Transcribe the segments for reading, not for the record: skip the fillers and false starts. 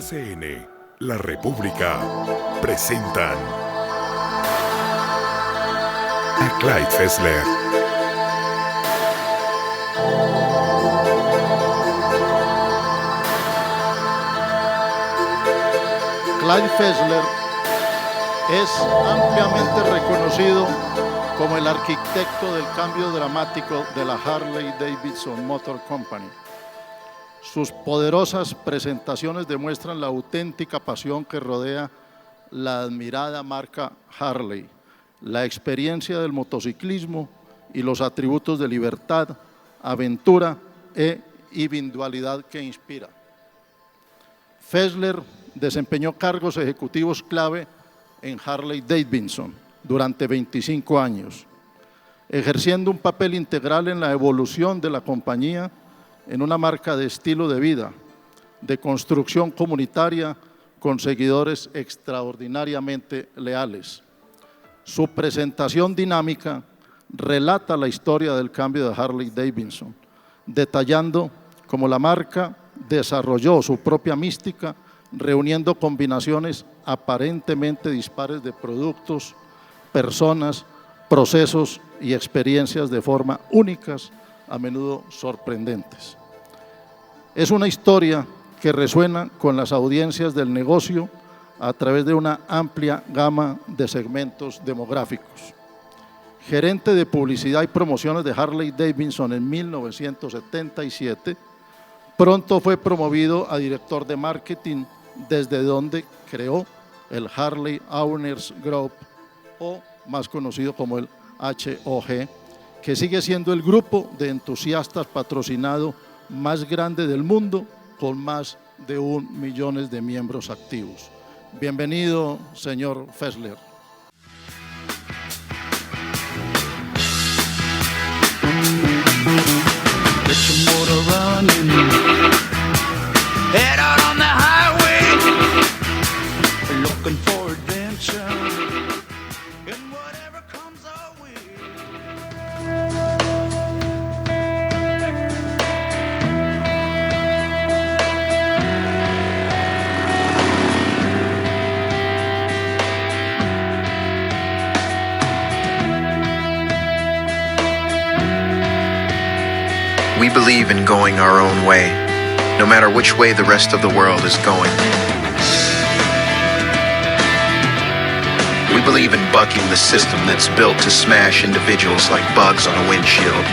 RCN, La República, presentan a Clyde Fessler. Clyde Fessler es ampliamente reconocido como el arquitecto del cambio dramático de la Harley-Davidson Motor Company. Sus poderosas presentaciones demuestran la auténtica pasión que rodea la admirada marca Harley, la experiencia del motociclismo y los atributos de libertad, aventura e individualidad que inspira. Fessler desempeñó cargos ejecutivos clave en Harley-Davidson durante 25 años, ejerciendo un papel integral en la evolución de la compañía en una marca de estilo de vida, de construcción comunitaria con seguidores extraordinariamente leales. Su presentación dinámica relata la historia del cambio de Harley-Davidson, detallando cómo la marca desarrolló su propia mística, reuniendo combinaciones aparentemente dispares de productos, personas, procesos y experiencias de forma únicas, a menudo sorprendentes. Es una historia que resuena con las audiencias del negocio a través de una amplia gama de segmentos demográficos. Gerente de publicidad y promociones de Harley-Davidson en 1977, pronto fue promovido a director de marketing, desde donde creó el Harley Owners Group, o más conocido como el HOG, que sigue siendo el grupo de entusiastas patrocinado más grande del mundo, con más de 1 millón de miembros activos. Bienvenido, señor Fessler. Get your motor running, head out on the highway, looking for adventure, and whatever comes our way. We believe in going our own way, no matter which way the rest of the world is going. We believe in bucking the system that's built to smash individuals like bugs on a windshield.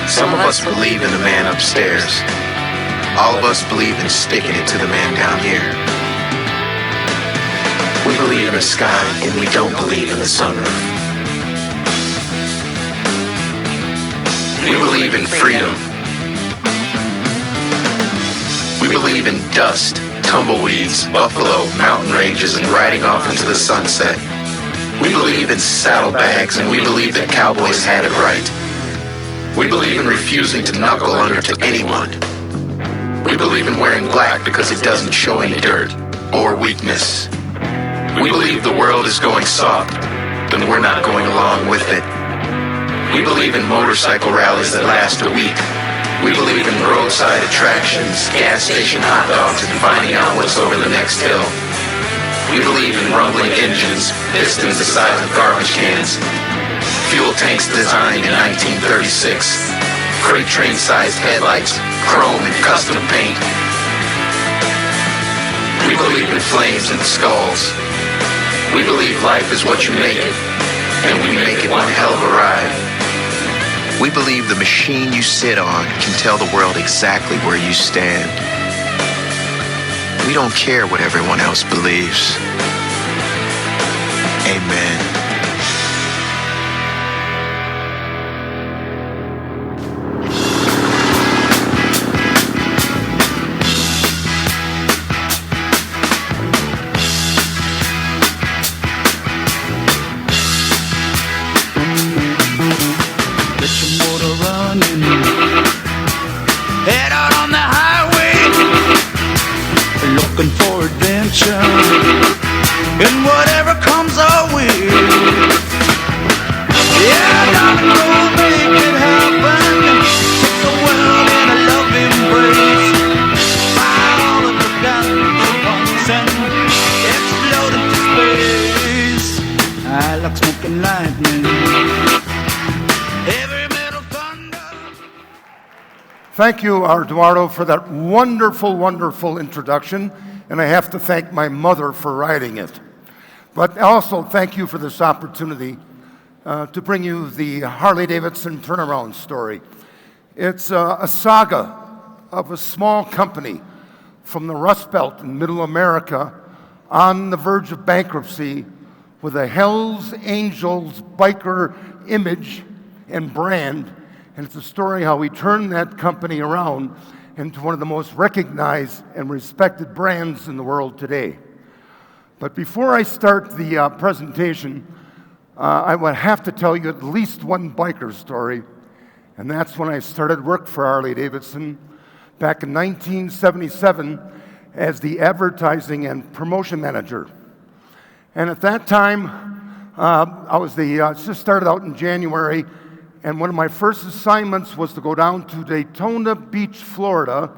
Some of us believe in the man upstairs. All of us believe in sticking it to the man down here. We believe in the sky, and we don't believe in the sunroof. We believe in freedom. We believe in dust, tumbleweeds, buffalo, mountain ranges, and riding off into the sunset. We believe in saddlebags, and we believe that cowboys had it right. We believe in refusing to knuckle under to anyone. We believe in wearing black because it doesn't show any dirt or weakness. We believe the world is going soft, then we're not going along with it. We believe in motorcycle rallies that last a week. We believe in roadside attractions, gas station hot dogs, and finding out what's over the next hill. We believe in rumbling engines, pistons the size of garbage cans, fuel tanks designed in 1936, freight train-sized headlights, chrome and custom paint. We believe in flames and skulls. We believe life is what you make it, and we make it one hell of a ride. We believe the machine you sit on can tell the world exactly where you stand. We don't care what everyone else believes. Amen. Head out on the highway, looking for adventure, and whatever comes our way. Yeah, down the road, make it happen. Take the world in a loving embrace. Fire fast and explode into space. I like smoking lightning. Every metal thunder. Thank you, Eduardo, for that wonderful, wonderful introduction. And I have to thank my mother for writing it. But also thank you for this opportunity to bring you the Harley-Davidson turnaround story. It's a saga of a small company from the Rust Belt in Middle America on the verge of bankruptcy with a Hells Angels biker image and brand. And it's a story how we turned that company around into one of the most recognized and respected brands in the world today. But before I start the presentation, I would have to tell you at least one biker story, and that's when I started work for Harley-Davidson back in 1977 as the advertising and promotion manager. And at that time, I was just started out in January, and one of my first assignments was to go down to Daytona Beach, Florida,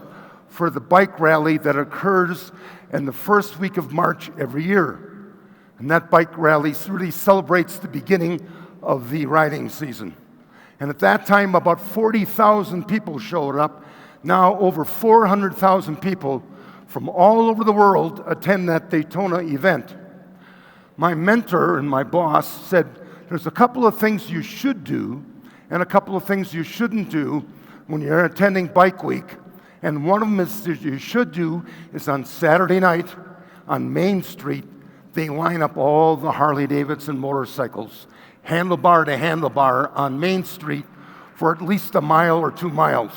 for the bike rally that occurs in the first week of March every year. And that bike rally really celebrates the beginning of the riding season. And at that time, about 40,000 people showed up. Now over 400,000 people from all over the world attend that Daytona event. My mentor and my boss said, there's a couple of things you should do and a couple of things you shouldn't do when you're attending Bike Week. And one of them is that you should do is on Saturday night on Main Street, they line up all the Harley-Davidson motorcycles, handlebar to handlebar on Main Street for at least a mile or 2 miles.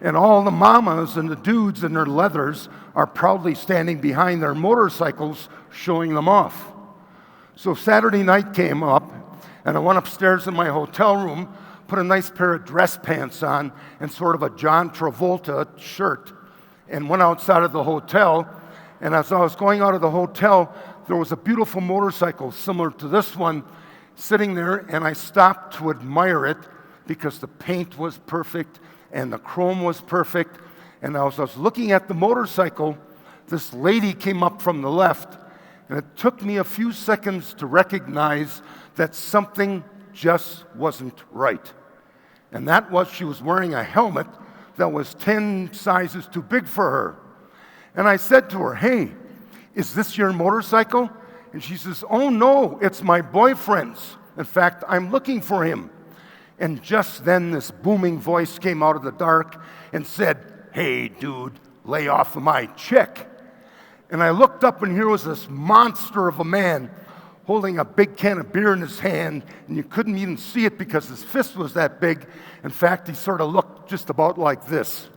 And all the mamas and the dudes in their leathers are proudly standing behind their motorcycles showing them off. So Saturday night came up, and I went upstairs in my hotel room, put a nice pair of dress pants on and sort of a John Travolta shirt, and went outside of the hotel. And as I was going out of the hotel, there was a beautiful motorcycle similar to this one sitting there, and I stopped to admire it because the paint was perfect and the chrome was perfect. And as I was looking at the motorcycle, this lady came up from the left, and it took me a few seconds to recognize that something just wasn't right. And that was she was wearing a helmet that was 10 sizes too big for her. And I said to her, hey, is this your motorcycle? And she says, oh no, it's my boyfriend's. In fact, I'm looking for him. And just then this booming voice came out of the dark and said, hey dude, lay off of my chick. And I looked up, and here was this monster of a man holding a big can of beer in his hand, and you couldn't even see it because his fist was that big. In fact, he sort of looked just about like this.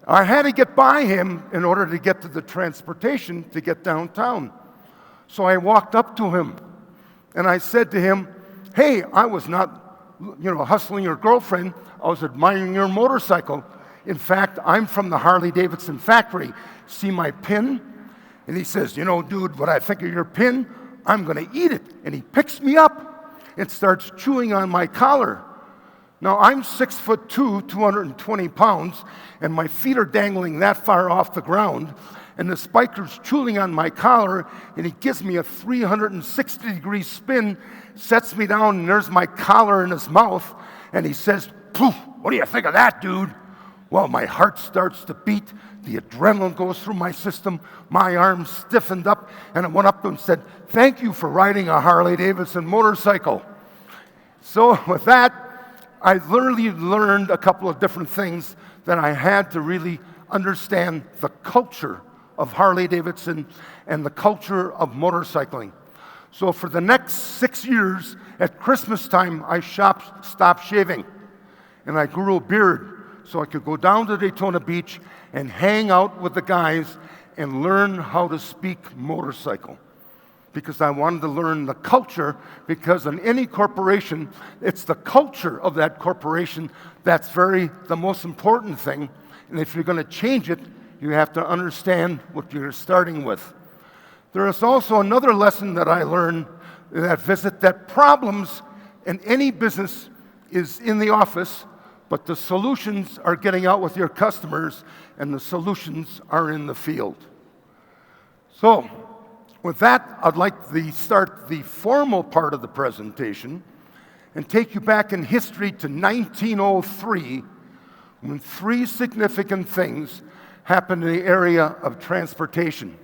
I had to get by him in order to get to the transportation to get downtown. So I walked up to him, and I said to him, hey, I was not, hustling your girlfriend. I was admiring your motorcycle. In fact, I'm from the Harley-Davidson factory. See my pin? And he says, dude, what I think of your pin, I'm going to eat it. And he picks me up and starts chewing on my collar. Now, I'm 6'2", 220 pounds, and my feet are dangling that far off the ground. And the biker's chewing on my collar, and he gives me a 360-degree spin, sets me down, and there's my collar in his mouth. And he says, poof, what do you think of that, dude? Well, my heart starts to beat. The adrenaline goes through my system. My arms stiffened up, and I went up to him and said, thank you for riding a Harley-Davidson motorcycle. So with that, I literally learned a couple of different things that I had to really understand the culture of Harley-Davidson and the culture of motorcycling. So for the next 6 years, at Christmas time, I stopped shaving, and I grew a beard so I could go down to Daytona Beach and hang out with the guys and learn how to speak motorcycle. Because I wanted to learn the culture, because in any corporation, it's the culture of that corporation that's the most important thing. And if you're going to change it, you have to understand what you're starting with. There is also another lesson that I learned in that visit, that problems in any business is in the office, but the solutions are getting out with your customers, and the solutions are in the field. So, with that, I'd like to start the formal part of the presentation and take you back in history to 1903, when three significant things happened in the area of transportation.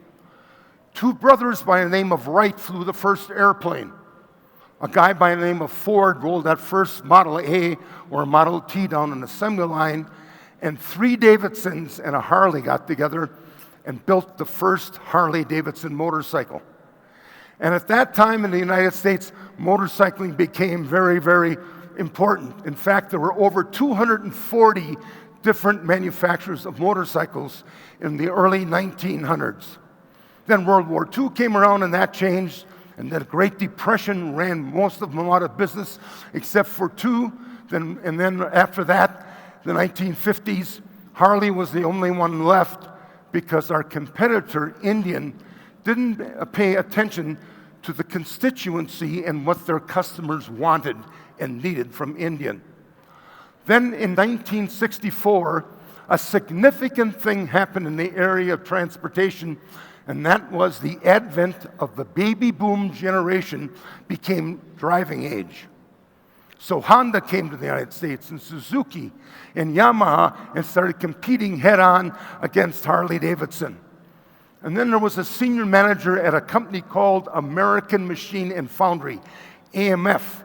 Two brothers by the name of Wright flew the first airplane. A guy by the name of Ford rolled that first Model A or Model T down an assembly line, and three Davidsons and a Harley got together and built the first Harley-Davidson motorcycle. And at that time in the United States, motorcycling became very, very important. In fact, there were over 240 different manufacturers of motorcycles in the early 1900s. Then World War II came around and that changed, and the Great Depression ran most of them out of business except for two. And then after that, the 1950s, Harley was the only one left because our competitor, Indian, didn't pay attention to the constituency and what their customers wanted and needed from Indian. Then in 1964, a significant thing happened in the area of transportation, and that was the advent of the baby boom generation became driving age. So Honda came to the United States, and Suzuki and Yamaha, and started competing head-on against Harley-Davidson. And then there was a senior manager at a company called American Machine and Foundry, AMF.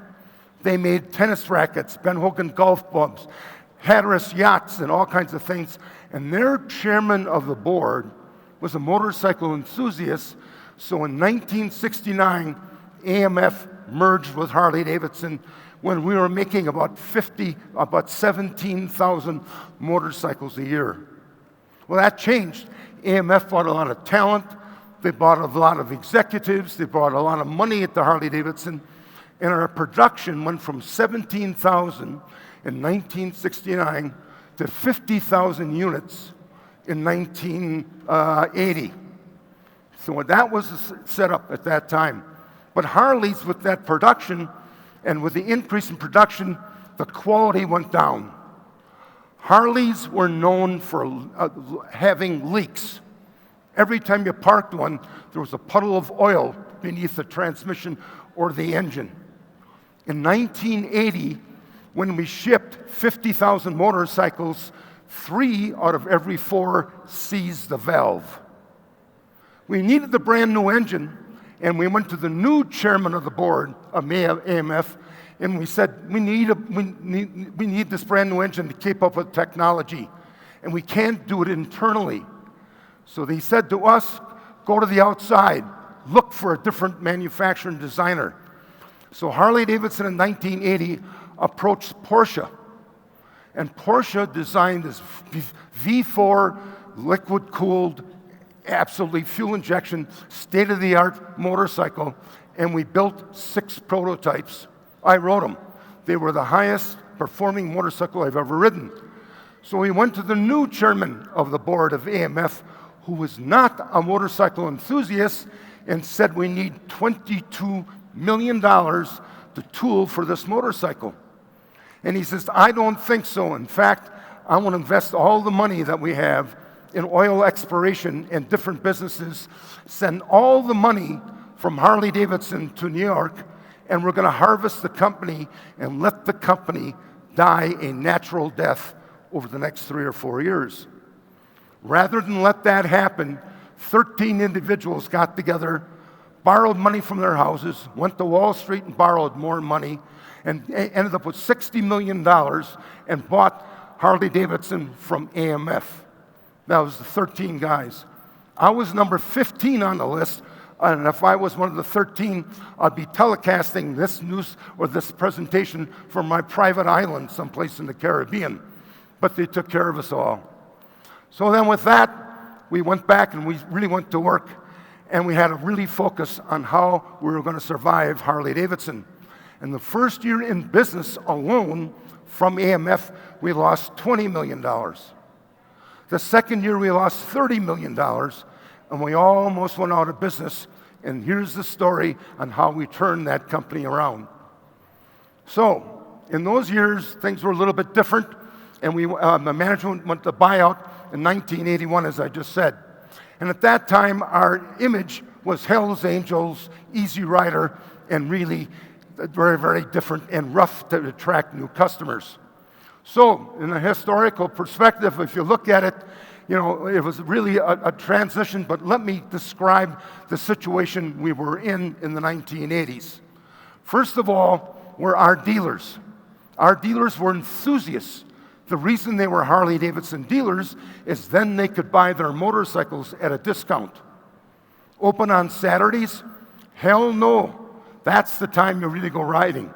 They made tennis rackets, Ben Hogan golf clubs, Hatteras yachts, and all kinds of things. And their chairman of the board was a motorcycle enthusiast. So in 1969, AMF merged with Harley-Davidson when we were making about 17,000 motorcycles a year. Well, that changed. AMF bought a lot of talent. They bought a lot of executives. They brought a lot of money at the Harley-Davidson. And our production went from 17,000 in 1969 to 50,000 units in 1980. So that was set up at that time. But Harleys, with that production and with the increase in production, the quality went down. Harleys were known for having leaks. Every time you parked one, there was a puddle of oil beneath the transmission or the engine. In 1980, when we shipped 50,000 motorcycles, 3 out of every 4 seized the valve. We needed the brand new engine, and we went to the new chairman of the board of AMF, and we said, we need this brand new engine to keep up with technology, and we can't do it internally. So they said to us, go to the outside, look for a different manufacturer and designer. So Harley-Davidson in 1980 approached Porsche, and Porsche designed this V4 liquid-cooled, absolutely fuel injection, state-of-the-art motorcycle, and we built 6 prototypes. I rode them. They were the highest performing motorcycle I've ever ridden. So we went to the new chairman of the board of AMF, who was not a motorcycle enthusiast, and said we need $22 million to tool for this motorcycle. And he says, I don't think so. In fact, I want to invest all the money that we have in oil exploration and different businesses, send all the money from Harley-Davidson to New York, and we're going to harvest the company and let the company die a natural death over the next 3 or 4 years. Rather than let that happen, 13 individuals got together, borrowed money from their houses, went to Wall Street and borrowed more money, and ended up with $60 million and bought Harley-Davidson from AMF. That was the 13 guys. I was number 15 on the list, and if I was one of the 13, I'd be telecasting this news or this presentation from my private island someplace in the Caribbean. But they took care of us all. So then with that, we went back and we really went to work, and we had to really focus on how we were going to survive Harley-Davidson. And the first year in business alone from AMF, we lost $20 million. The second year, we lost $30 million, and we almost went out of business. And here's the story on how we turned that company around. So in those years, things were a little bit different, and the management went to buyout in 1981, as I just said. And at that time, our image was Hell's Angels, Easy Rider, and really very, very different and rough to attract new customers. So, in a historical perspective, if you look at it, it was really a transition, but let me describe the situation we were in the 1980s. First of all, were our dealers. Our dealers were enthusiasts. The reason they were Harley-Davidson dealers is then they could buy their motorcycles at a discount. Open on Saturdays? Hell no. That's the time you really go riding.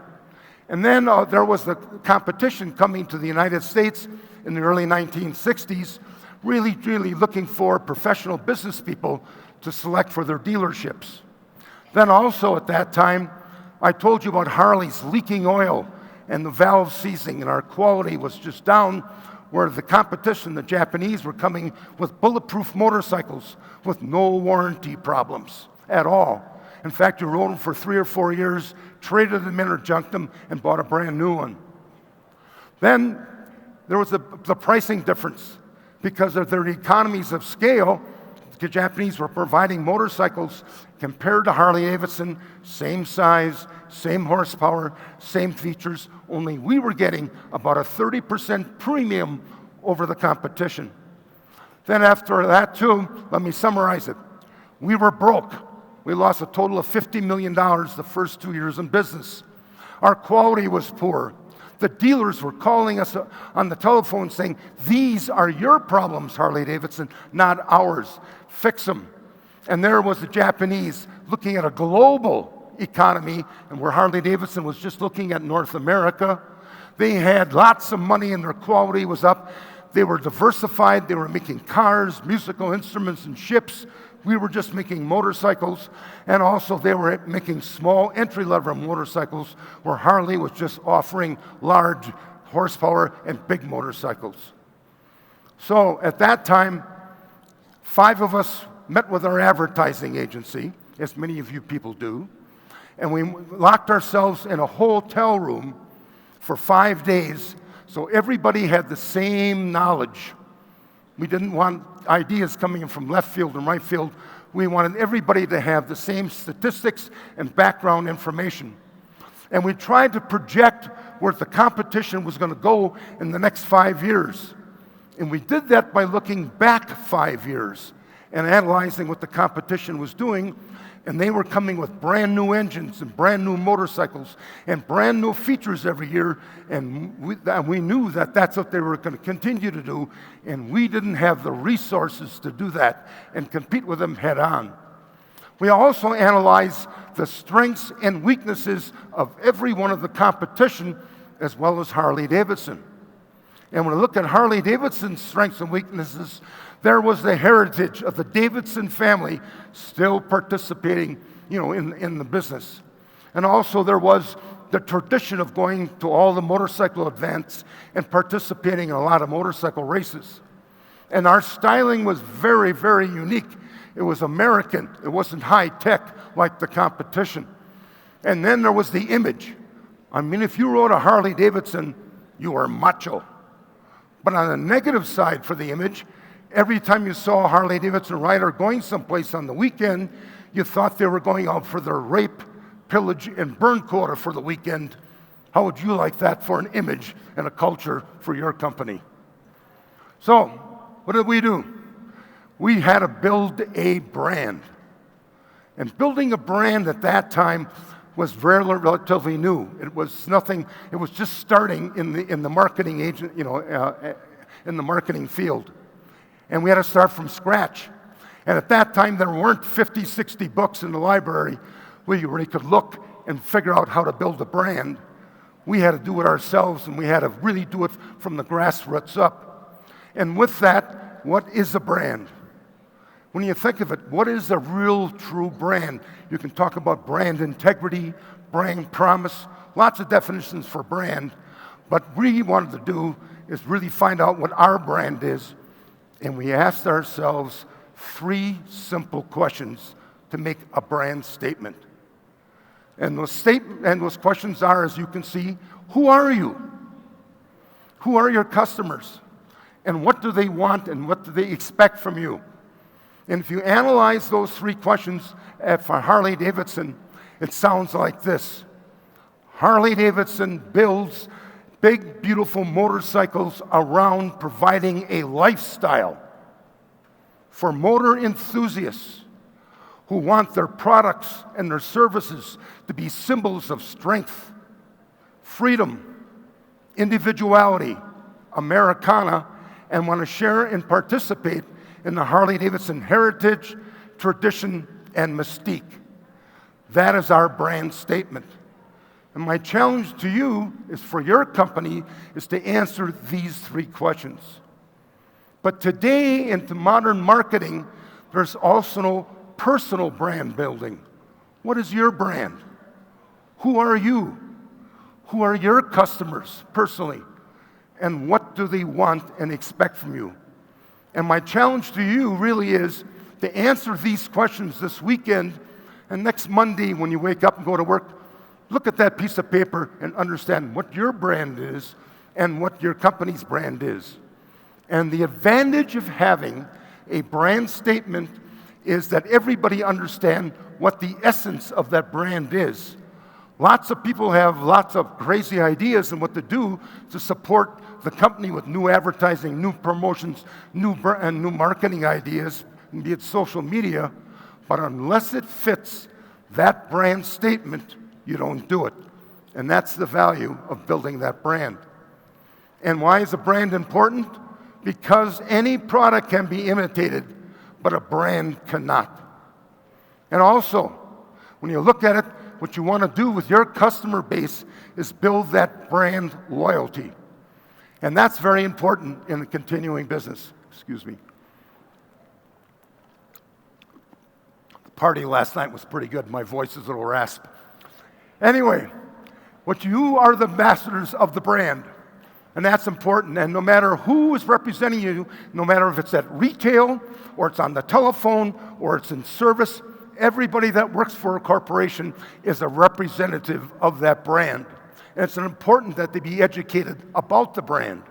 And then there was the competition coming to the United States in the early 1960s, really looking for professional business people to select for their dealerships. Then also at that time, I told you about Harley's leaking oil and the valve seizing, and our quality was just down, where the competition, the Japanese, were coming with bulletproof motorcycles with no warranty problems at all. In fact, you rode them for 3 or 4 years, traded them in or junked them, and bought a brand new one. Then there was the pricing difference. Because of their economies of scale, the Japanese were providing motorcycles compared to Harley-Davidson, same size, same horsepower, same features, only we were getting about a 30% premium over the competition. Then after that too, let me summarize it. We were broke. We lost a total of $50 million the first 2 years in business. Our quality was poor. The dealers were calling us on the telephone saying, "These are your problems, Harley-Davidson, not ours. Fix them." And there was the Japanese looking at a global economy, and where Harley-Davidson was just looking at North America. They had lots of money and their quality was up. They were diversified. They were making cars, musical instruments, and ships. We were just making motorcycles, and also they were making small entry-level motorcycles where Harley was just offering large horsepower and big motorcycles. So at that time, 5 of us met with our advertising agency, as many of you people do, and we locked ourselves in a hotel room for 5 days so everybody had the same knowledge. We didn't want ideas coming in from left field and right field. We wanted everybody to have the same statistics and background information. And we tried to project where the competition was going to go in the next 5 years. And we did that by looking back 5 years and analyzing what the competition was doing. And they were coming with brand new engines and brand new motorcycles and brand new features every year. And we knew that that's what they were going to continue to do. And we didn't have the resources to do that and compete with them head on. We also analyzed the strengths and weaknesses of every one of the competition as well as Harley-Davidson. And when we look at Harley-Davidson's strengths and weaknesses, there was the heritage of the Davidson family still participating, in the business. And also there was the tradition of going to all the motorcycle events and participating in a lot of motorcycle races. And our styling was very, very unique. It was American. It wasn't high-tech like the competition. And then there was the image. I mean, if you rode a Harley-Davidson, you were macho. But on the negative side for the image, every time you saw a Harley-Davidson rider going someplace on the weekend, you thought they were going out for their rape, pillage, and burn quota for the weekend. How would you like that for an image and a culture for your company? So, what did we do? We had to build a brand. And building a brand at that time was very relatively new. It was nothing. It was just starting in the marketing agent, in the marketing field. And we had to start from scratch. And at that time, there weren't 50, 60 books in the library where you really could look and figure out how to build a brand. We had to do it ourselves, and we had to really do it from the grassroots up. And with that, what is a brand? When you think of it, what is a real, true brand? You can talk about brand integrity, brand promise, lots of definitions for brand. But what we wanted to do is really find out what our brand is. And we asked ourselves 3 simple questions to make a brand statement. And those questions are, as you can see, who are you? Who are your customers? And what do they want and what do they expect from you? And if you analyze those 3 questions for Harley-Davidson, it sounds like this. Harley-Davidson builds big, beautiful motorcycles around providing a lifestyle for motor enthusiasts who want their products and their services to be symbols of strength, freedom, individuality, Americana, and want to share and participate in the Harley-Davidson heritage, tradition, and mystique. That is our brand statement. And my challenge to you is for your company is to answer these 3 questions. But today, into modern marketing, there's also no personal brand building. What is your brand? Who are you? Who are your customers personally? And what do they want and expect from you? And my challenge to you really is to answer these questions this weekend, and next Monday when you wake up and go to work, look at that piece of paper and understand what your brand is and what your company's brand is. And the advantage of having a brand statement is that everybody understands what the essence of that brand is. Lots of people have lots of crazy ideas on what to do to support the company with new advertising, new promotions, new marketing ideas, be it social media, but unless it fits that brand statement, you don't do it. And that's the value of building that brand. And why is a brand important? Because any product can be imitated, but a brand cannot. And also, when you look at it, what you want to do with your customer base is build that brand loyalty. And that's very important in a continuing business. Excuse me. The party last night was pretty good. My voice is a little rasp. Anyway, what you are the ambassadors of the brand. And that's important. And no matter who is representing you, no matter if it's at retail or it's on the telephone or it's in service, everybody that works for a corporation is a representative of that brand. And it's important that they be educated about the brand.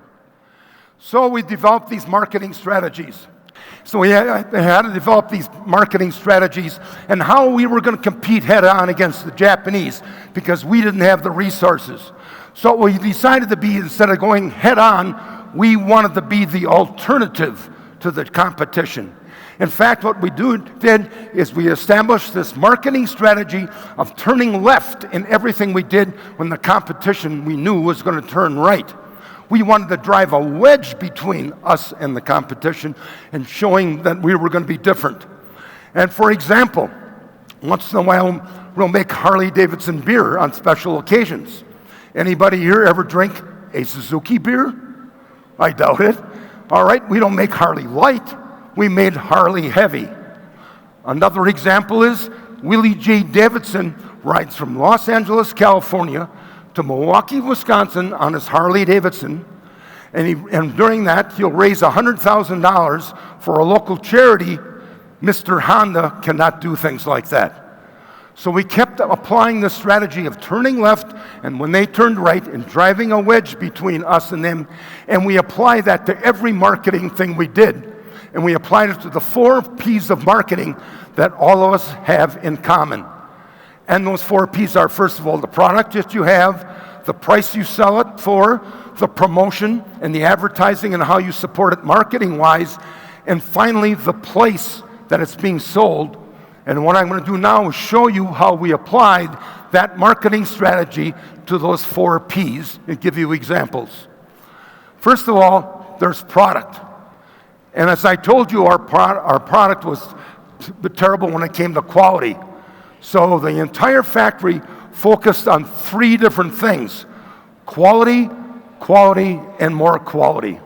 So we developed these marketing strategies. So we had to develop these marketing strategies and how we were going to compete head on against the Japanese because we didn't have the resources. So we decided to be, instead of going head on, we wanted to be the alternative to the competition. In fact, what we did is we established this marketing strategy of turning left in everything we did when the competition we knew was going to turn right. We wanted to drive a wedge between us and the competition and showing that we were going to be different. And for example, once in a while, we'll make Harley-Davidson beer on special occasions. Anybody here ever drink a Suzuki beer? I doubt it. All right, we don't make Harley Light. We made Harley Heavy. Another example is Willie J. Davidson rides from Los Angeles, California to Milwaukee, Wisconsin on his Harley Davidson. And during that, he'll raise $100,000 for a local charity. Mr. Honda cannot do things like that. So we kept applying the strategy of turning left, and when they turned right, and driving a wedge between us and them, and we apply that to every marketing thing we did. And we applied it to the 4 P's of marketing that all of us have in common. And those 4 P's are, first of all, the product that you have, the price you sell it for, the promotion and the advertising and how you support it marketing-wise, and finally, the place that it's being sold. And what I'm going to do now is show you how we applied that marketing strategy to those 4 P's and give you examples. First of all, there's product. And as I told you, our product was terrible when it came to quality. So the entire factory focused on 3 different things: quality, quality, and more quality.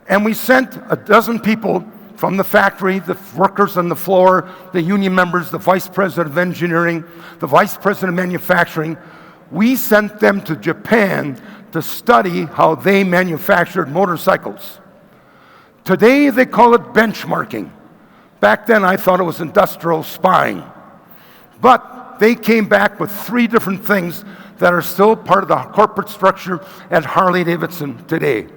And we sent a dozen people from the factory, the workers on the floor, the union members, the vice president of engineering, the vice president of manufacturing. We sent them to Japan to study how they manufactured motorcycles. Today, they call it benchmarking. Back then, I thought it was industrial spying. But they came back with 3 different things that are still part of the corporate structure at Harley-Davidson today.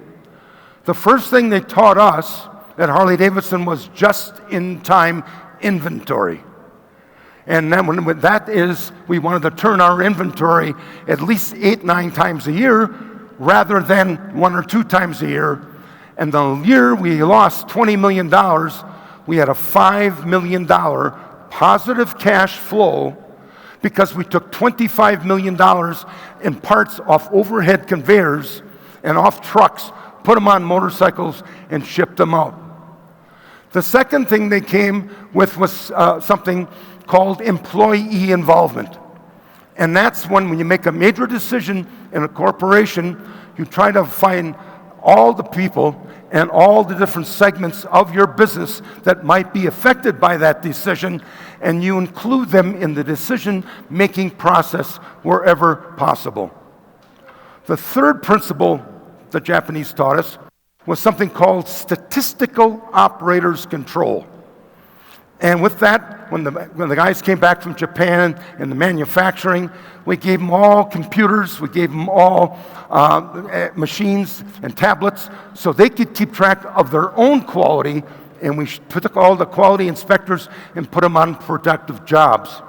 The first thing they taught us that Harley-Davidson was just-in-time inventory. And then when that is, we wanted to turn our inventory at least 8-9 times a year rather than 1 or 2 times a year. And the year we lost $20 million, we had a $5 million positive cash flow because we took $25 million in parts off overhead conveyors and off trucks, put them on motorcycles, and shipped them out. The second thing they came with was something called employee involvement. And that's when you make a major decision in a corporation, you try to find all the people and all the different segments of your business that might be affected by that decision, and you include them in the decision-making process wherever possible. The third principle the Japanese taught us was something called statistical operators control. And with that, when the guys came back from Japan and the manufacturing, we gave them all computers, we gave them all machines and tablets so they could keep track of their own quality, and we took all the quality inspectors and put them on productive jobs.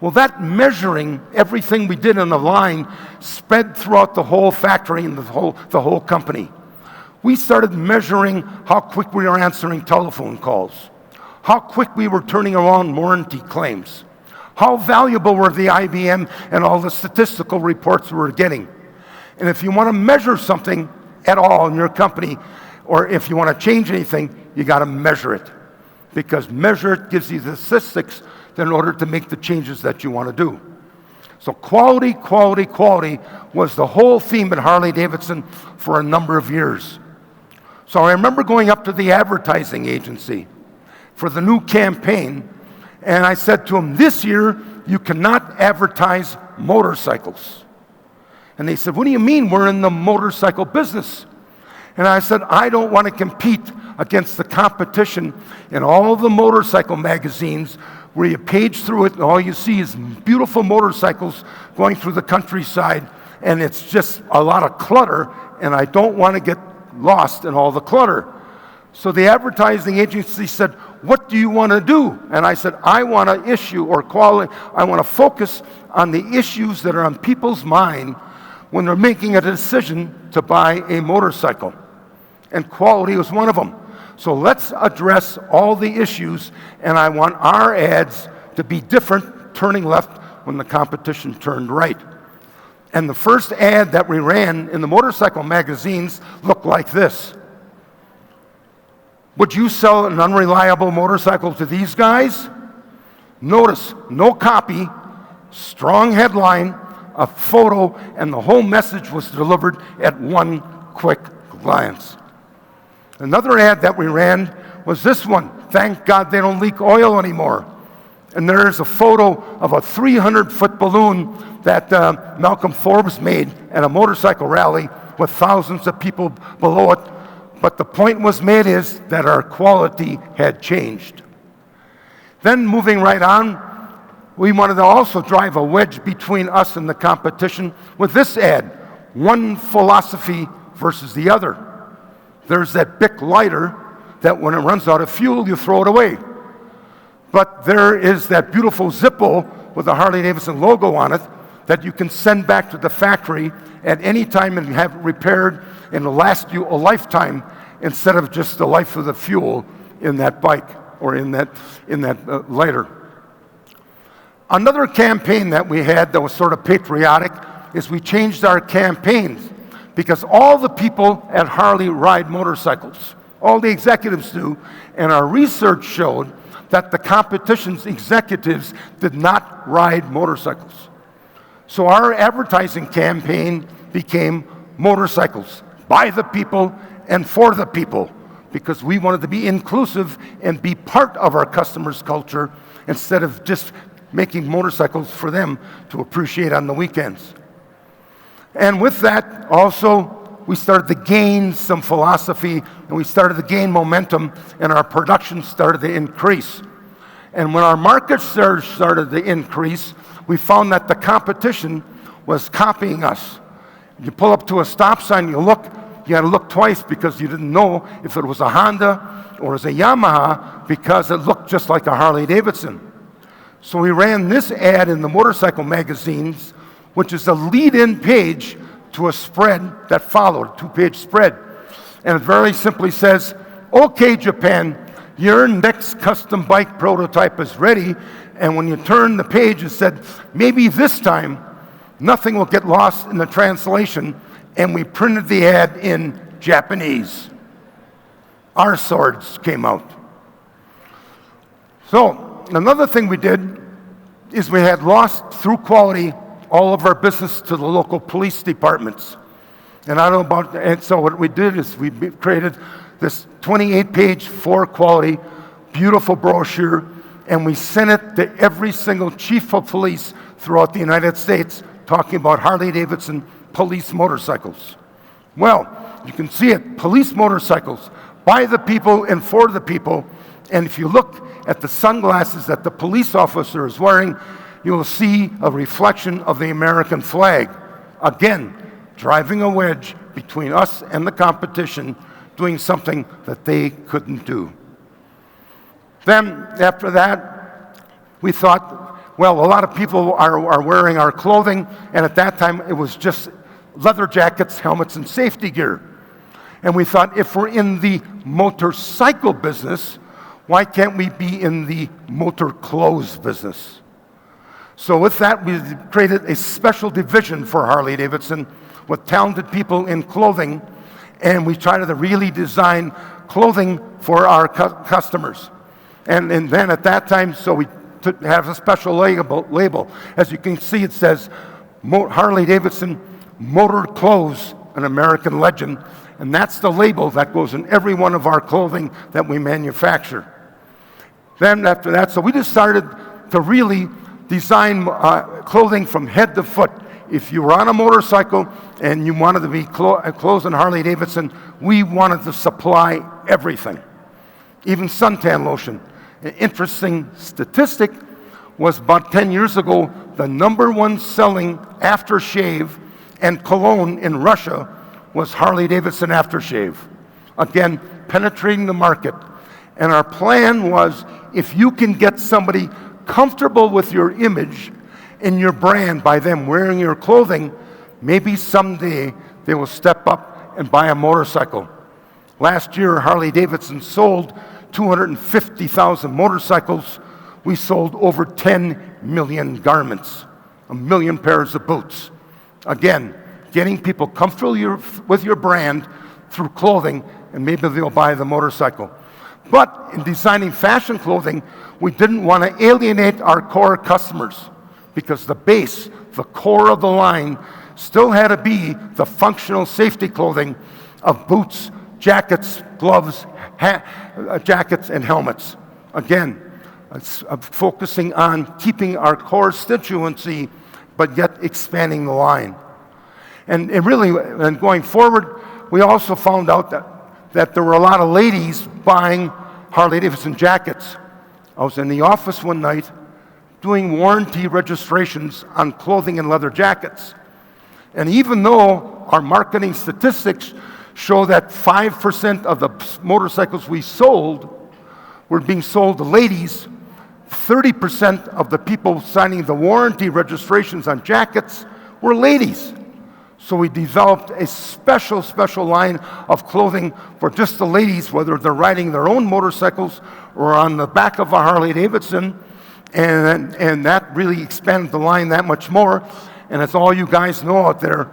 Well, that measuring everything we did in the line spread throughout the whole factory and the whole company. We started measuring how quick we were answering telephone calls, how quick we were turning around warranty claims, how valuable were the IBM and all the statistical reports we were getting. And if you want to measure something at all in your company, or if you want to change anything, you got to measure it. Because measure it gives you the statistics in order to make the changes that you want to do. So quality, quality, quality was the whole theme at Harley-Davidson for a number of years. So I remember going up to the advertising agency for the new campaign, and I said to them, this year you cannot advertise motorcycles. And they said, what do you mean? We're in the motorcycle business. And I said, I don't want to compete against the competition in all the motorcycle magazines where you page through it and all you see is beautiful motorcycles going through the countryside, and it's just a lot of clutter, and I don't want to get lost in all the clutter. So the advertising agency said, what do you want to do? And I said, I want to issue or quality, I want to focus on the issues that are on people's mind when they're making a decision to buy a motorcycle. And quality was one of them. So let's address all the issues, and I want our ads to be different, turning left when the competition turned right. And the first ad that we ran in the motorcycle magazines looked like this. Would you sell an unreliable motorcycle to these guys? Notice, no copy, strong headline, a photo, and the whole message was delivered at one quick glance. Another ad that we ran was this one. Thank God they don't leak oil anymore. And there's a photo of a 300-foot balloon that Malcolm Forbes made at a motorcycle rally with thousands of people below it. But the point was made is that our quality had changed. Then moving right on, we wanted to also drive a wedge between us and the competition with this ad, one philosophy versus the other. There's that Bic lighter that when it runs out of fuel, you throw it away. But there is that beautiful Zippo with the Harley-Davidson logo on it that you can send back to the factory at any time and have it repaired, and it'll last you a lifetime instead of just the life of the fuel in that bike or in that lighter. Another campaign that we had that was sort of patriotic is we changed our campaigns because all the people at Harley ride motorcycles. All the executives do, and our research showed that the competition's executives did not ride motorcycles. So our advertising campaign became motorcycles, by the people and for the people, because we wanted to be inclusive and be part of our customers' culture instead of just making motorcycles for them to appreciate on the weekends. And with that, also, we started to gain some philosophy, and we started to gain momentum, and our production started to increase. And when our market share started to increase, we found that the competition was copying us. You pull up to a stop sign, you look, you had to look twice because you didn't know if it was a Honda or it was a Yamaha because it looked just like a Harley Davidson. So we ran this ad in the motorcycle magazines, which is the lead-in page to a spread that followed, a 2-page spread. And it very simply says, "Okay, Japan, your next custom bike prototype is ready." And when you turn the page, it said, "Maybe this time nothing will get lost in the translation." And we printed the ad in Japanese. Our swords came out. So another thing we did is we had lost through quality all of our business to the local police departments. And I don't know about, and so what we did is we created this 28-page, 4-quality, beautiful brochure, and we sent it to every single chief of police throughout the United States talking about Harley-Davidson police motorcycles. Well, you can see it, police motorcycles, by the people and for the people. And if you look at the sunglasses that the police officer is wearing, you will see a reflection of the American flag. Again, driving a wedge between us and the competition, doing something that they couldn't do. Then, after that, we thought, well, a lot of people are wearing our clothing, and at that time, it was just leather jackets, helmets, and safety gear. And we thought, if we're in the motorcycle business, why can't we be in the motor clothes business? So with that, we created a special division for Harley-Davidson with talented people in clothing, and we tried to really design clothing for our customers. And then at that time, so we have a special label. As you can see, it says Harley-Davidson Motor Clothes, an American legend, and that's the label that goes in every one of our clothing that we manufacture. Then after that, so we decided to really design clothing from head to foot. If you were on a motorcycle and you wanted to be clothed in Harley-Davidson, we wanted to supply everything, even suntan lotion. An interesting statistic was about 10 years ago, the #1 selling aftershave and cologne in Russia was Harley-Davidson aftershave. Again, penetrating the market. And our plan was, if you can get somebody comfortable with your image and your brand by them wearing your clothing, maybe someday they will step up and buy a motorcycle. Last year, Harley-Davidson sold 250,000 motorcycles. We sold over 10 million garments, 1 million pairs of boots. Again, getting people comfortable with your brand through clothing, and maybe they'll buy the motorcycle. But in designing fashion clothing, we didn't want to alienate our core customers because the base, the core of the line, still had to be the functional safety clothing of boots, jackets, gloves, jackets, and helmets. Again, focusing on keeping our core constituency, but yet expanding the line. And really, and going forward, we also found out that there were a lot of ladies buying Harley-Davidson jackets. I was in the office one night doing warranty registrations on clothing and leather jackets. And even though our marketing statistics show that 5% of the motorcycles we sold were being sold to ladies, 30% of the people signing the warranty registrations on jackets were ladies. So we developed a special line of clothing for just the ladies, whether they're riding their own motorcycles or on the back of a Harley-Davidson. And that really expanded the line that much more. And as all you guys know out there,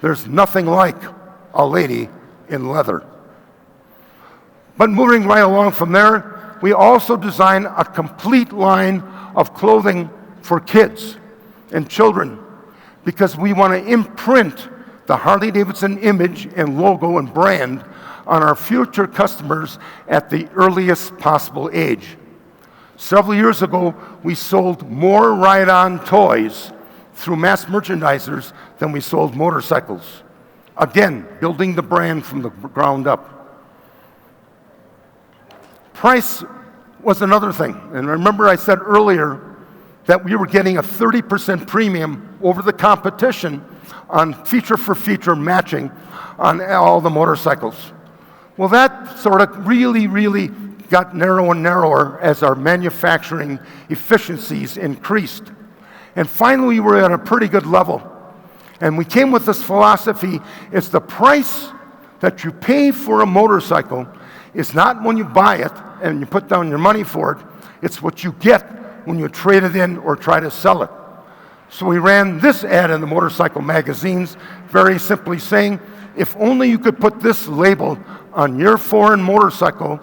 there's nothing like a lady in leather. But moving right along from there, we also designed a complete line of clothing for kids and children because we want to imprint the Harley-Davidson image and logo and brand on our future customers at the earliest possible age. Several years ago, we sold more ride-on toys through mass merchandisers than we sold motorcycles. Again, building the brand from the ground up. Price was another thing. And remember I said earlier that we were getting a 30% premium over the competition on feature-for-feature matching on all the motorcycles. Well, that sort of really got narrower and narrower as our manufacturing efficiencies increased. And finally, we were at a pretty good level. And we came with this philosophy, it's the price that you pay for a motorcycle is not when you buy it and you put down your money for it, it's what you get when you trade it in or try to sell it. So we ran this ad in the motorcycle magazines, very simply saying, if only you could put this label on your foreign motorcycle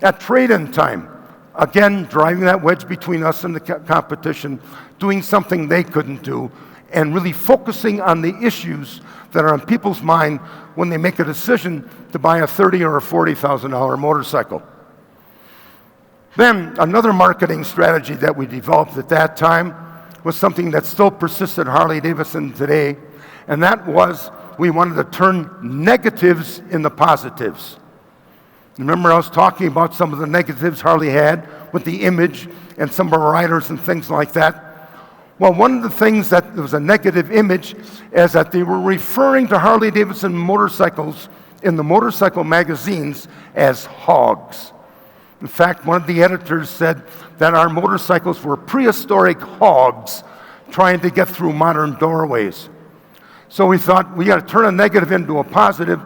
at trade-in time. Again, driving that wedge between us and the competition, doing something they couldn't do, and really focusing on the issues that are on people's mind when they make a decision to buy a $30,000 or a $40,000 motorcycle. Then another marketing strategy that we developed at that time was something that still persists at Harley-Davidson today, and that was we wanted to turn negatives into positives. Remember, I was talking about some of the negatives Harley had with the image and some of our riders and things like that. Well, one of the things that was a negative image is that they were referring to Harley-Davidson motorcycles in the motorcycle magazines as hogs. In fact, one of the editors said that our motorcycles were prehistoric hogs trying to get through modern doorways. So we thought we got to turn a negative into a positive.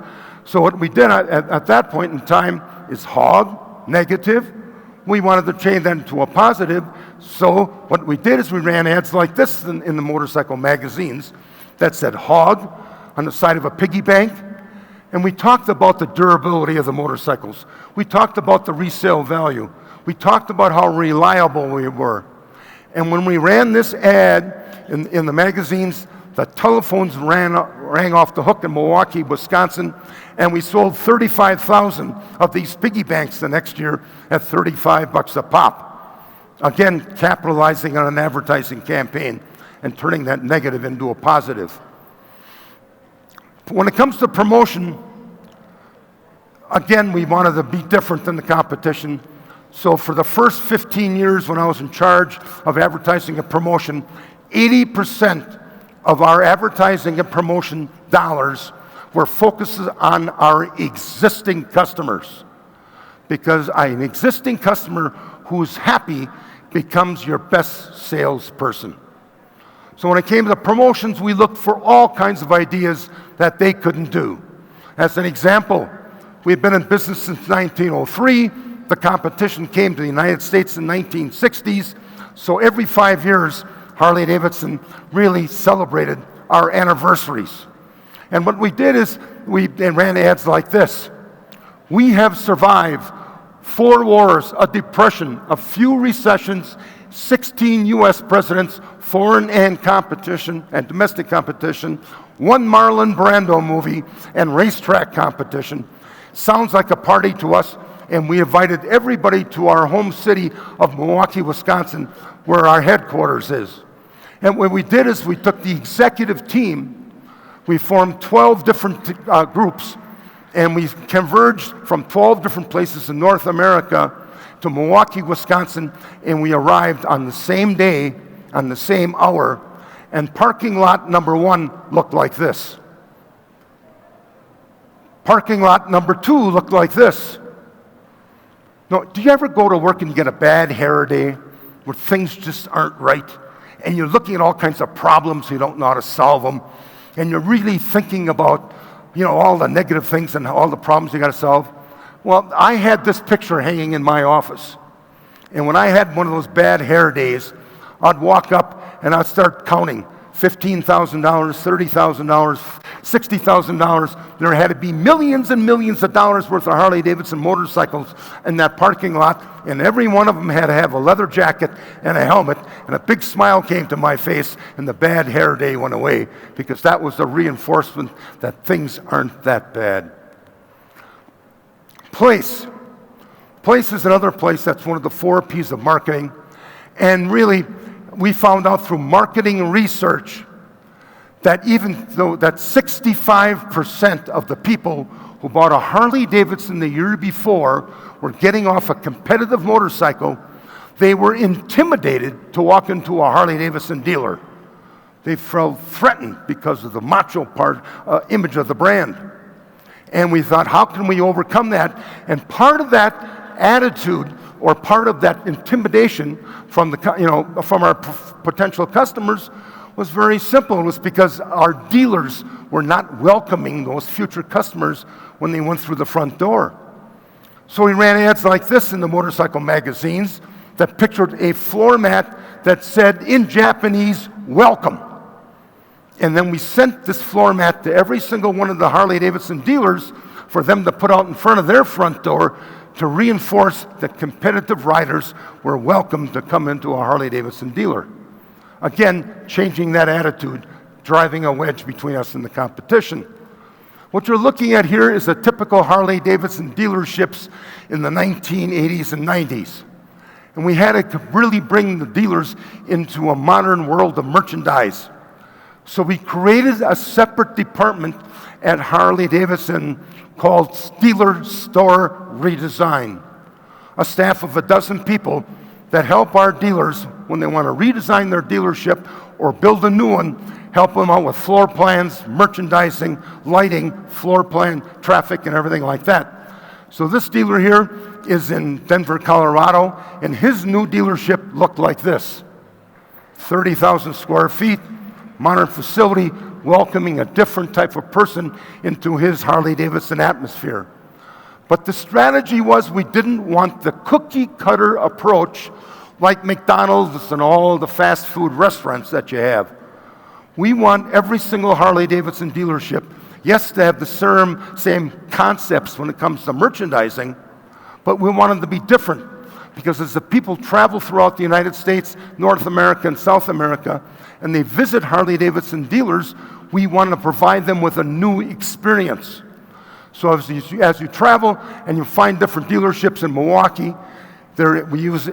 So what we did at that point in time is hog, negative. We wanted to change that into a positive. So what we did is we ran ads like this in the motorcycle magazines that said hog on the side of a piggy bank. And we talked about the durability of the motorcycles. We talked about the resale value. We talked about how reliable we were. And when we ran this ad in the magazines, the telephones rang off the hook in Milwaukee, Wisconsin, and we sold 35,000 of these piggy banks the next year at $35 a pop. Again, capitalizing on an advertising campaign and turning that negative into a positive. When it comes to promotion, again, we wanted to be different than the competition. So for the first 15 years when I was in charge of advertising and promotion, 80% of our advertising and promotion dollars were focused on our existing customers. Because an existing customer who's happy becomes your best salesperson. So when it came to the promotions, we looked for all kinds of ideas that they couldn't do. As an example, we've been in business since 1903. The competition came to the United States in the 1960s. So every 5 years, Harley-Davidson really celebrated our anniversaries. And what we did is we ran ads like this. We have survived 4 wars, a depression, a few recessions, 16 U.S. presidents, foreign and competition and domestic competition, 1 Marlon Brando movie, and racetrack competition. Sounds like a party to us, and we invited everybody to our home city of Milwaukee, Wisconsin, where our headquarters is. And what we did is we took the executive team, we formed 12 different groups, and we converged from 12 different places in North America to Milwaukee, Wisconsin, and we arrived on the same day, on the same hour, and parking lot number 1 looked like this. Parking lot number 2 looked like this. Now, do you ever go to work and you get a bad hair day where things just aren't right? And you're looking at all kinds of problems, you don't know how to solve them, and you're really thinking about, all the negative things and all the problems you got to solve? Well, I had this picture hanging in my office. And when I had one of those bad hair days, I'd walk up and I'd start counting $15,000, $30,000, $60,000. There had to be millions and millions of dollars worth of Harley-Davidson motorcycles in that parking lot, and every one of them had to have a leather jacket and a helmet, and a big smile came to my face, and the bad hair day went away, because that was the reinforcement that things aren't that bad. Place. Place is another place that's one of the 4 P's of marketing, and really, we found out through marketing research that even though that 65% of the people who bought a Harley-Davidson the year before were getting off a competitive motorcycle, they were intimidated to walk into a Harley-Davidson dealer They felt threatened because of the macho image of the brand. And we thought, how can we overcome that? And part of that attitude, or part of that intimidation from from our potential customers, was very simple. It was because our dealers were not welcoming those future customers when they went through the front door. So we ran ads like this in the motorcycle magazines that pictured a floor mat that said in Japanese, "Welcome." And then we sent this floor mat to every single one of the Harley-Davidson dealers for them to put out in front of their front door to reinforce that competitive riders were welcome to come into a Harley-Davidson dealer. Again, changing that attitude, driving a wedge between us and the competition. What you're looking at here is a typical Harley-Davidson dealerships in the 1980s and 90s. And we had to really bring the dealers into a modern world of merchandise. So we created a separate department at Harley-Davidson called Dealer Store Redesign, a staff of 12 people that help our dealers when they want to redesign their dealership or build a new one, help them out with floor plans, merchandising, lighting, floor plan, traffic, and everything like that. So this dealer here is in Denver, Colorado, and his new dealership looked like this. 30,000 square feet, modern facility, welcoming a different type of person into his Harley-Davidson atmosphere. But the strategy was we didn't want the cookie-cutter approach like McDonald's and all the fast food restaurants that you have. We want every single Harley-Davidson dealership, yes, to have the same concepts when it comes to merchandising, but we want them to be different because as the people travel throughout the United States, North America, and South America, and they visit Harley-Davidson dealers, we want to provide them with a new experience. So as you travel and you find different dealerships in Milwaukee, we use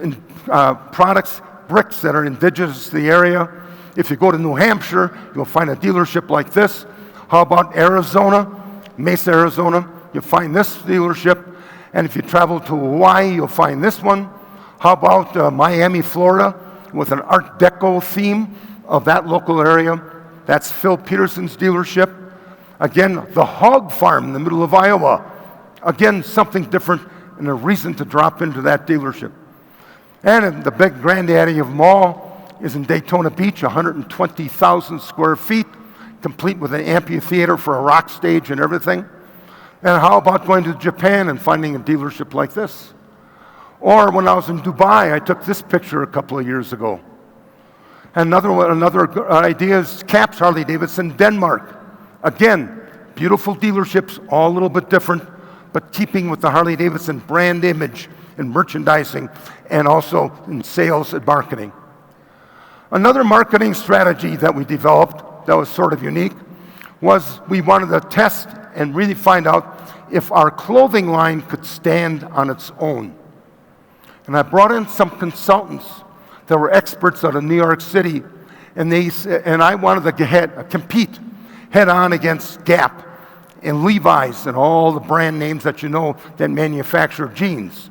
products, bricks that are indigenous to the area. If you go to New Hampshire, you'll find a dealership like this. How about Arizona, Mesa, Arizona? You'll find this dealership. And if you travel to Hawaii, you'll find this one. How about Miami, Florida, with an Art Deco theme of that local area? That's Phil Peterson's dealership. Again, the hog farm in the middle of Iowa. Again, something different and a reason to drop into that dealership. And the big granddaddy of them all is in Daytona Beach, 120,000 square feet, complete with an amphitheater for a rock stage and everything. And how about going to Japan and finding a dealership like this? Or when I was in Dubai, I took this picture a couple of years ago. Another idea is Caps Harley-Davidson, Denmark. Again, beautiful dealerships, all a little bit different, but keeping with the Harley-Davidson brand image in merchandising and also in sales and marketing. Another marketing strategy that we developed that was sort of unique was we wanted to test and really find out if our clothing line could stand on its own. And I brought in some consultants that were experts out of New York City, and I wanted to compete head-on against Gap and Levi's and all the brand names that you know that manufacture jeans.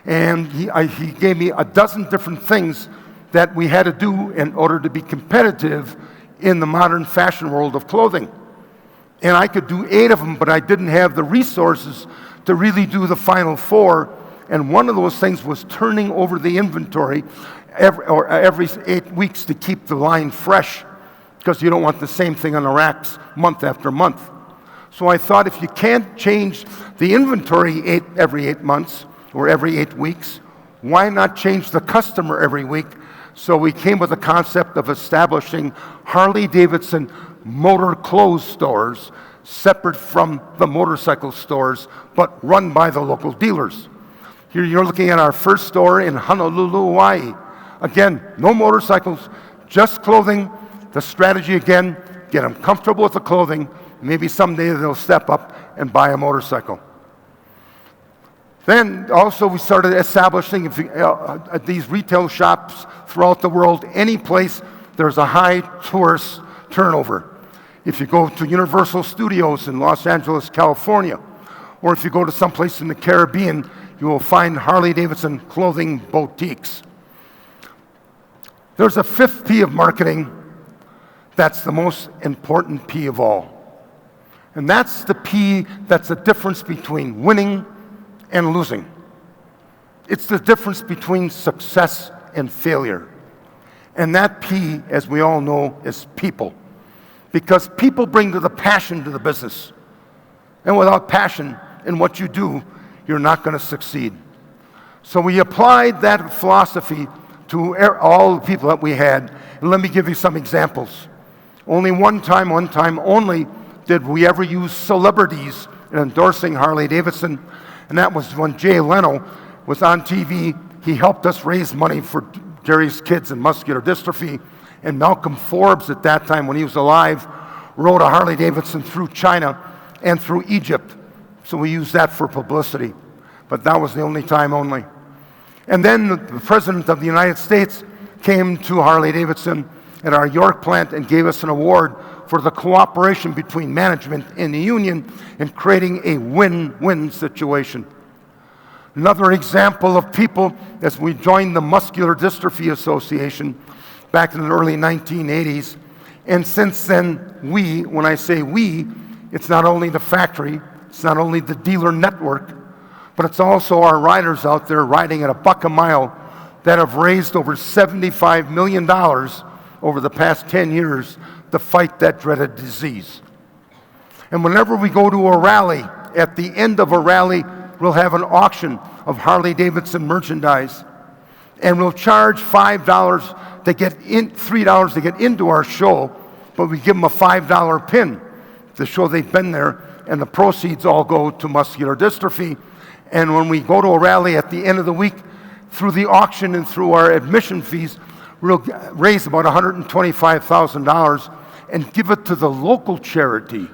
And he gave me 12 different things that we had to do in order to be competitive in the modern fashion world of clothing. And I could do 8 of them, but I didn't have the resources to really do the final 4. And one of those things was turning over the inventory every 8 weeks to keep the line fresh, because you don't want the same thing on the racks month after month. So I thought if you can't change the inventory every 8 months or every 8 weeks, why not change the customer every week? So we came with the concept of establishing Harley-Davidson motor clothes stores separate from the motorcycle stores, but run by the local dealers. Here you're looking at our first store in Honolulu, Hawaii. Again, no motorcycles, just clothing. The strategy again, get them comfortable with the clothing. Maybe someday they'll step up and buy a motorcycle. Then also we started establishing these retail shops throughout the world. Any place there's a high tourist turnover. If you go to Universal Studios in Los Angeles, California, or if you go to someplace in the Caribbean, you will find Harley-Davidson clothing boutiques. There's a 5th P of marketing That's the most important P of all. And that's the P that's the difference between winning and losing. It's the difference between success and failure. And that P, as we all know, is people. Because people bring the passion to the business. And without passion in what you do, you're not going to succeed. So we applied that philosophy to all the people that we had. And let me give you some examples. Only one time only, did we ever use celebrities in endorsing Harley-Davidson, and that was when Jay Leno was on TV. He helped us raise money for Jerry's kids and muscular dystrophy, and Malcolm Forbes at that time, when he was alive, rode a Harley-Davidson through China and through Egypt. So we used that for publicity, but that was the only time only. And then the President of the United States came to Harley-Davidson at our York plant and gave us an award for the cooperation between management and the union in creating a win-win situation. Another example of people, as we joined the Muscular Dystrophy Association back in the early 1980s, and since then, when I say we, it's not only the factory, it's not only the dealer network, but it's also our riders out there riding at $1 a mile that have raised over $75 million over the past 10 years to fight that dreaded disease. And whenever we go to a rally, at the end of a rally, we'll have an auction of Harley-Davidson merchandise. And we'll charge $5 to get in, $3 to get into our show, but we give them a $5 pin to show they've been there, and the proceeds all go to muscular dystrophy. And when we go to a rally at the end of the week, through the auction and through our admission fees, we'll raise about $125,000 and give it to the local charity.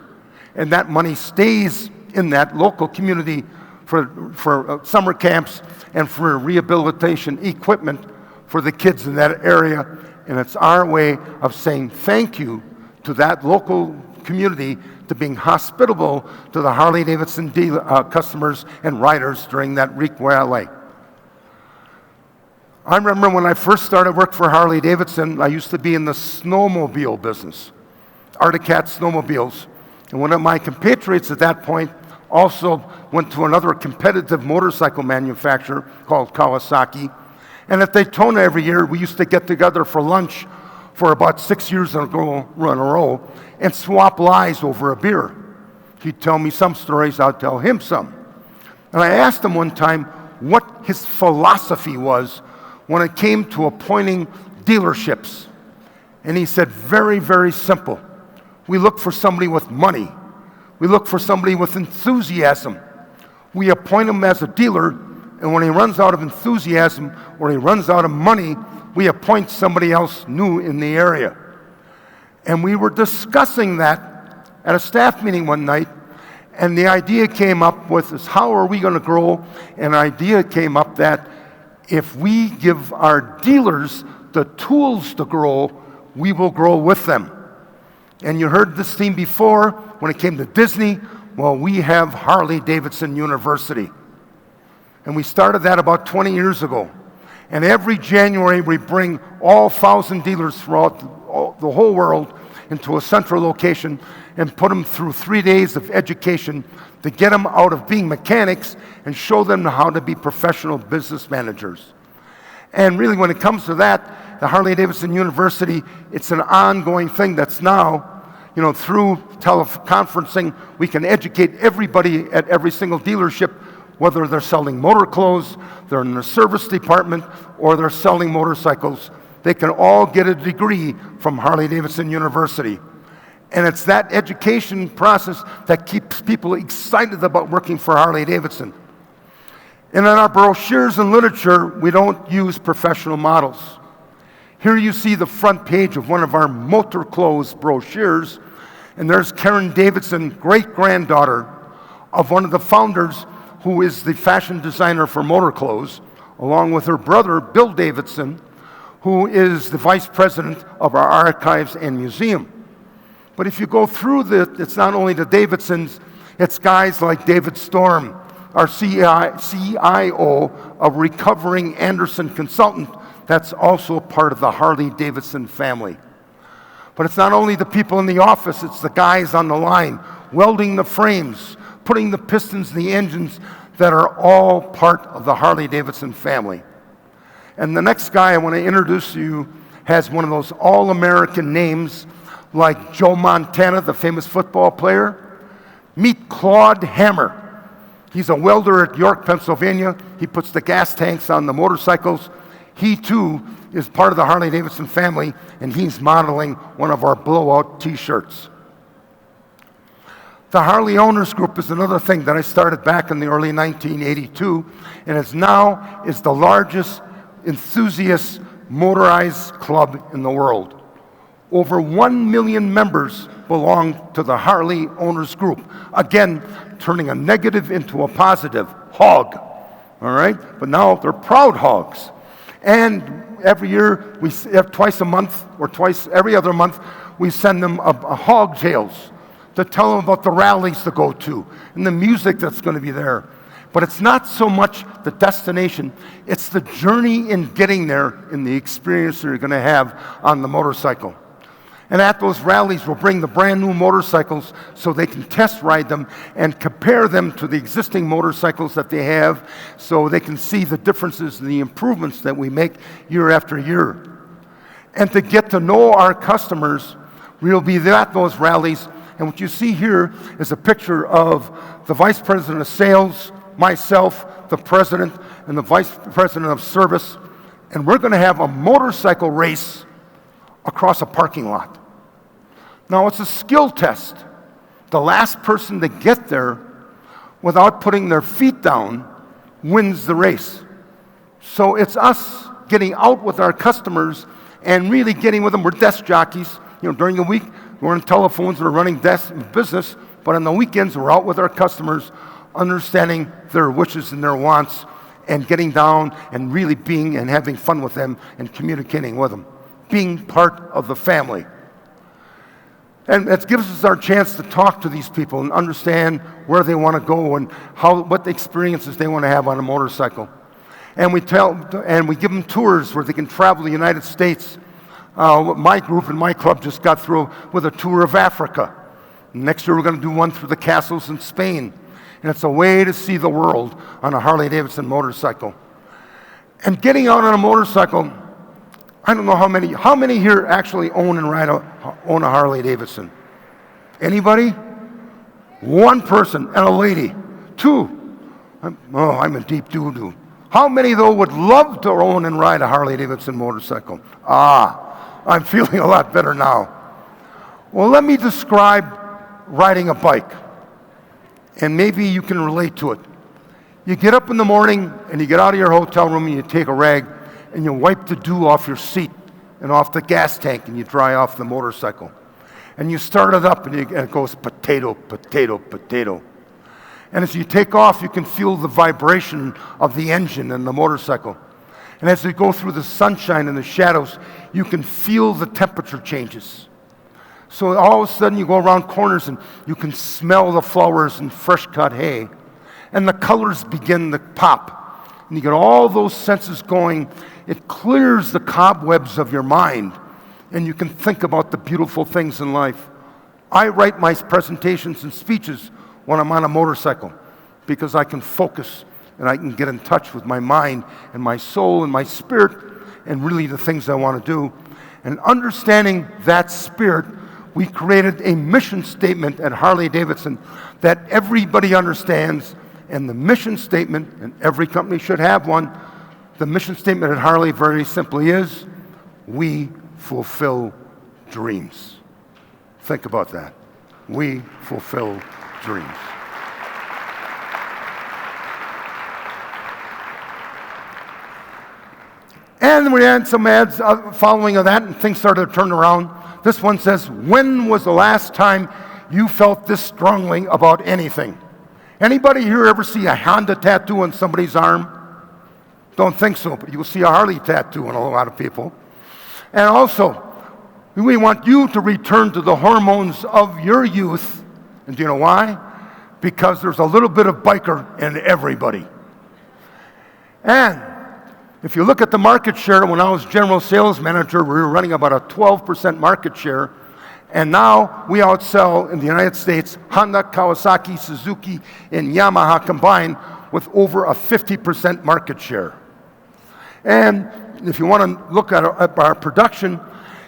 And that money stays in that local community for summer camps and for rehabilitation equipment for the kids in that area. And it's our way of saying thank you to that local community to being hospitable to the Harley-Davidson customers and riders during that week rally. I remember when I first started work for Harley-Davidson, I used to be in the snowmobile business, Arctic Cat snowmobiles. And one of my compatriots at that point also went to another competitive motorcycle manufacturer called Kawasaki. And at Daytona every year, we used to get together for lunch for about 6 years in a row and swap lies over a beer. He'd tell me some stories, I'd tell him some. And I asked him one time what his philosophy was when it came to appointing dealerships. And he said, very, very simple. We look for somebody with money. We look for somebody with enthusiasm. We appoint him as a dealer, and when he runs out of enthusiasm or he runs out of money, we appoint somebody else new in the area. And we were discussing that at a staff meeting one night, and the idea came up with is how are we going to grow? And the idea came up that if we give our dealers the tools to grow, we will grow with them. And you heard this theme before when it came to Disney. Well, we have Harley-Davidson University. And we started that about 20 years ago. And every January we bring all 1,000 dealers throughout the whole world into a central location and put them through 3 days of education to get them out of being mechanics and show them how to be professional business managers. And really when it comes to that, the Harley-Davidson University, it's an ongoing thing that's now, through teleconferencing, we can educate everybody at every single dealership, whether they're selling motor clothes, they're in the service department, or they're selling motorcycles. They can all get a degree from Harley-Davidson University. And it's that education process that keeps people excited about working for Harley-Davidson. And in our brochures and literature, we don't use professional models. Here you see the front page of one of our motor clothes brochures, and there's Karen Davidson, great-granddaughter of one of the founders who is the fashion designer for motor clothes, along with her brother, Bill Davidson, who is the vice president of our archives and museum. But if you go through it's not only the Davidsons, it's guys like David Storm, our CIO, a recovering Anderson consultant that's also part of the Harley-Davidson family. But it's not only the people in the office, it's the guys on the line, welding the frames, putting the pistons in the engines that are all part of the Harley-Davidson family. And the next guy I want to introduce to you has one of those all-American names like Joe Montana, the famous football player. Meet Claude Hammer. He's a welder at York, Pennsylvania. He puts the gas tanks on the motorcycles. He too is part of the Harley-Davidson family, and he's modeling one of our blowout t-shirts. The Harley Owners Group is another thing that I started back in the early 1982, and is now the largest enthusiast motorized club in the world. Over 1 million members belong to the Harley Owners Group. Again, turning a negative into a positive. Hog, all right? But now they're proud hogs. And every year, twice a month or every other month, we send them a hog tales to tell them about the rallies to go to and the music that's going to be there. But it's not so much the destination, it's the journey in getting there and the experience that you're going to have on the motorcycle. And at those rallies, we'll bring the brand new motorcycles so they can test ride them and compare them to the existing motorcycles that they have so they can see the differences and the improvements that we make year after year. And to get to know our customers, we'll be at those rallies. And what you see here is a picture of the Vice President of Sales, myself, the President, and the Vice President of Service. And we're going to have a motorcycle race across a parking lot. Now, it's a skill test. The last person to get there without putting their feet down wins the race. So it's us getting out with our customers and really getting with them. We're desk jockeys. During the week, we're on telephones, we're running desk business, but on the weekends, we're out with our customers, understanding their wishes and their wants, and getting down and really being and having fun with them and communicating with them, being part of the family. And it gives us our chance to talk to these people and understand where they want to go and what the experiences they want to have on a motorcycle. And we give them tours where they can travel the United States. My group and my club just got through with a tour of Africa. Next year we're going to do one through the castles in Spain. And it's a way to see the world on a Harley-Davidson motorcycle. And getting out on a motorcycle, I don't know how many here actually own a Harley-Davidson? Anybody? One person and a lady. Two. I'm in deep doo-doo. How many, though, would love to own and ride a Harley-Davidson motorcycle? I'm feeling a lot better now. Well, let me describe riding a bike, and maybe you can relate to it. You get up in the morning, and you get out of your hotel room, and you take a rag, and you wipe the dew off your seat and off the gas tank, and you dry off the motorcycle. And you start it up, and it goes potato, potato, potato. And as you take off, you can feel the vibration of the engine and the motorcycle. And as you go through the sunshine and the shadows, you can feel the temperature changes. So all of a sudden, you go around corners, and you can smell the flowers and fresh cut hay. And the colors begin to pop. And you get all those senses going. It clears the cobwebs of your mind, and you can think about the beautiful things in life. I write my presentations and speeches when I'm on a motorcycle because I can focus and I can get in touch with my mind and my soul and my spirit and really the things I want to do. And understanding that spirit, we created a mission statement at Harley-Davidson that everybody understands. And the mission statement, and every company should have one, the mission statement at Harley very simply is, we fulfill dreams. Think about that. We fulfill dreams. And we had some ads following of that, and things started to turn around. This one says, when was the last time you felt this strongly about anything? Anybody here ever see a Honda tattoo on somebody's arm? Don't think so, but you'll see a Harley tattoo on a lot of people. And also, we want you to return to the hormones of your youth. And do you know why? Because there's a little bit of biker in everybody. And if you look at the market share, when I was general sales manager, we were running about a 12% market share And now we outsell in the United States Honda, Kawasaki, Suzuki, and Yamaha combined with over a 50% market share. And if you want to look at our production,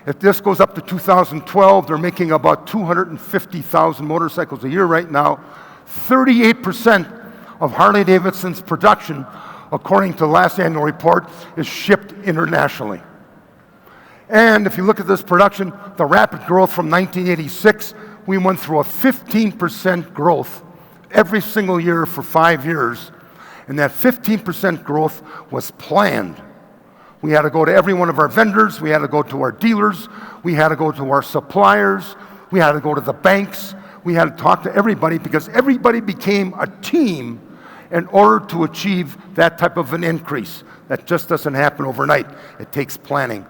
if this goes up to 2012, they're making about 250,000 motorcycles a year right now. 38% of Harley-Davidson's production, according to the last annual report, is shipped internationally. And if you look at this production, the rapid growth from 1986, we went through a 15% growth every single year for 5 years. And that 15% growth was planned. We had to go to every one of our vendors, we had to go to our dealers, we had to go to our suppliers, we had to go to the banks, we had to talk to everybody because everybody became a team in order to achieve that type of an increase. That just doesn't happen overnight. It takes planning.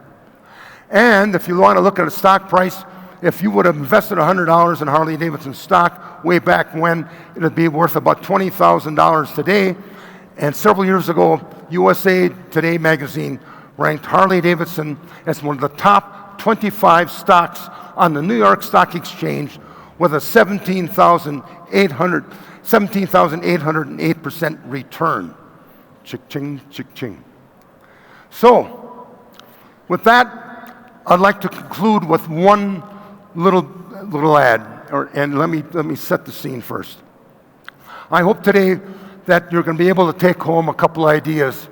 And if you want to look at a stock price, if you would have invested $100 in Harley-Davidson stock way back when, it would be worth about $20,000 today. And several years ago, USA Today magazine ranked Harley-Davidson as one of the top 25 stocks on the New York Stock Exchange with a 17,808% return. Chick-ching, chick-ching. So, with that, I'd like to conclude with one little ad, and let me set the scene first. I hope today that you're going to be able to take home a couple ideas,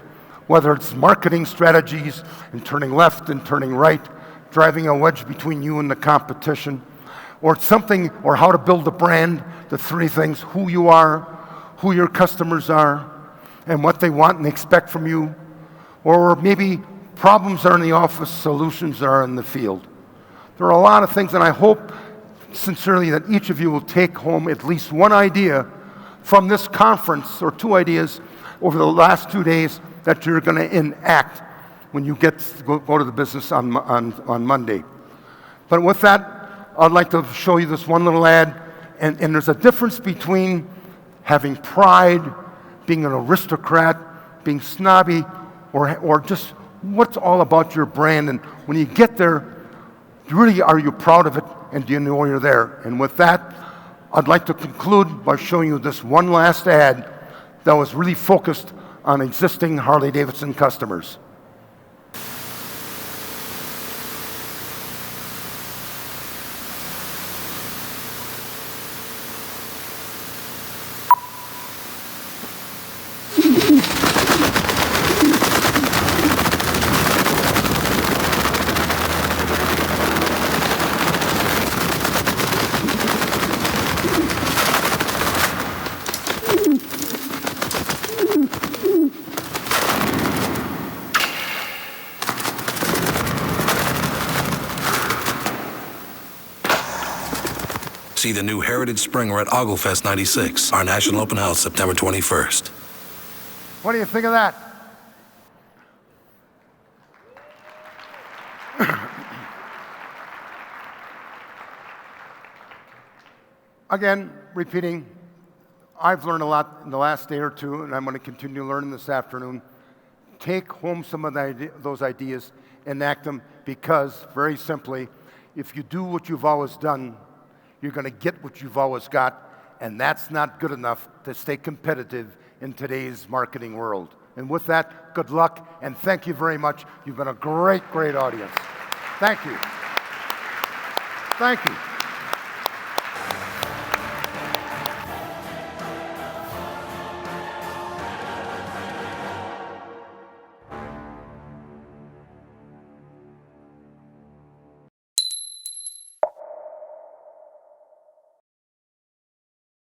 whether it's marketing strategies and turning left and turning right, driving a wedge between you and the competition, or something, or how to build a brand, the three things: who you are, who your customers are, and what they want and expect from you, or maybe problems are in the office, solutions are in the field. There are a lot of things, and I hope sincerely that each of you will take home at least one idea from this conference, or two ideas over the last 2 days that you're going to enact when you go to the business on Monday. But with that, I'd like to show you this one little ad, and there's a difference between having pride, being an aristocrat, being snobby, or just what's all about your brand. And when you get there, really, are you proud of it, and do you know you're there? And with that, I'd like to conclude by showing you this one last ad that was really focused on existing Harley-Davidson customers. See the new Heritage Springer at Oglefest 96, our national open house, September 21st. What do you think of that? Again, repeating, I've learned a lot in the last day or two, and I'm going to continue learning this afternoon. Take home some of those ideas, enact them, because, very simply, if you do what you've always done, you're going to get what you've always got, and that's not good enough to stay competitive in today's marketing world. And with that, good luck, and thank you very much. You've been a great, great audience. Thank you. Thank you.